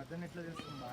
mutton ఎట్లా చేస్తుందా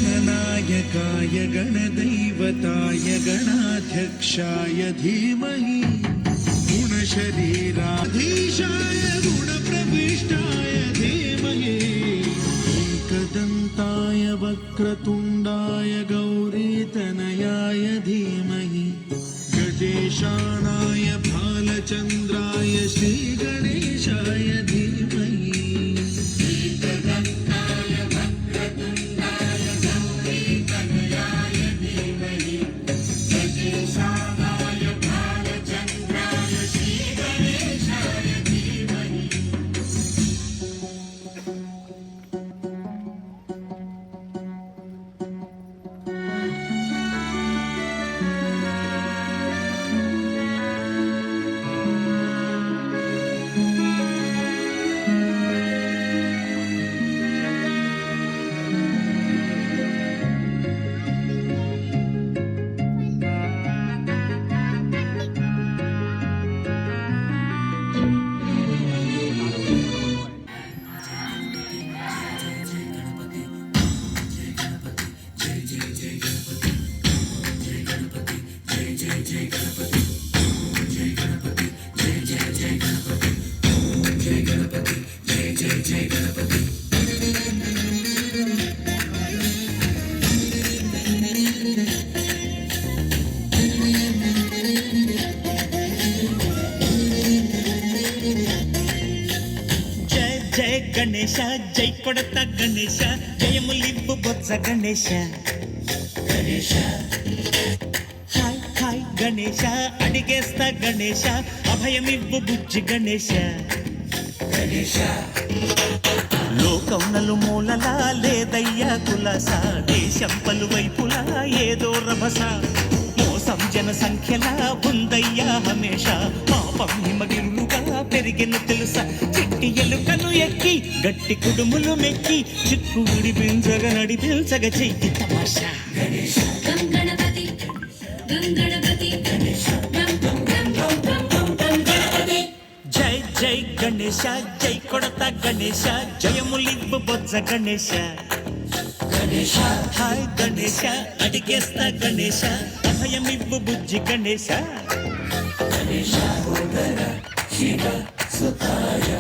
गणनायकाय गणदैवताय गणाध्यक्षाय धीमहि गुणशरीराधीशाय गुणप्रविष्टाय धीमहि एकदन्ताय वक्रतुण्डाय गौरीतनयाय धीमहि गजेशानाय भालचन्द्राय श्रीगणेशाय धीमहि గణేశ జై కొడత గణేశ జయములివ్వు బొత్స గణేశ గణేశ హాయ్ హాయ్ గణేశ అడిగేస్తా గణేశ అభయమివ్వు బుజ్జి గణేశ గణేశ లోకం నలుమూలలా లేదయ్యా కులస దేశం పలువైపులా ఏదో రభస మోసం జన సంఖ్యలా ఉందయ్యా హమేష పాపం హిమగిరులుగా పెరిగిన తెలుసా చిట్టి ఎలుకను ఎక్కి గట్టి కుడుములు మెక్కి చిక్కు విడిపించగా నడిపించగ చెయ్యి తమాషా గణేశ గణపతి గణపతి జై జై గణేశ జై కొడత గణేశ జయములివ్వు బొజ్జ గణేశ గణేశ హాయ్ గణేశ అడిగేస్తా గణేశ అభయమివ్వు బుజ్జి గణేశ గణేశ శివ సుతాయ